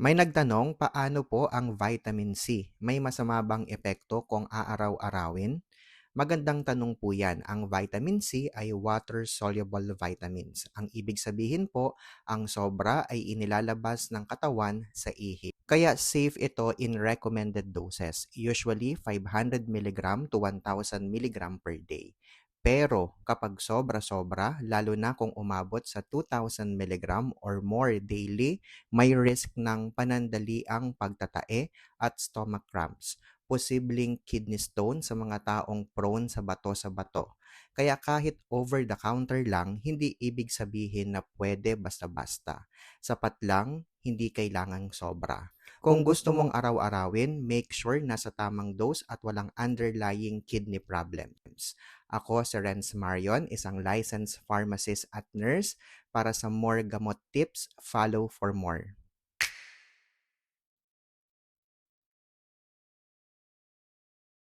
May nagtanong, paano po ang vitamin C? May masama bang epekto kung aaraw-arawin? Magandang tanong po yan. Ang vitamin C ay water-soluble vitamins. Ang ibig sabihin po, ang sobra ay inilalabas ng katawan sa ihi. Kaya safe ito in recommended doses, usually 500 milligram to 1,000 milligram per day. Pero kapag sobra-sobra, lalo na kung umabot sa 2,000 milligram or more daily, may risk ng panandaliang pagtatae at stomach cramps, posibleng kidney stone sa mga taong prone sa bato. Kaya kahit over-the-counter lang, hindi ibig sabihin na pwede basta-basta. Sapat lang, hindi kailangang sobra. Kung Kung gusto gusto mong mong araw-arawin, make sure nasa tamang dose at walang underlying kidney problems. Ako si Renz Marion, isang licensed pharmacist at nurse. Para sa more gamot tips, follow for more.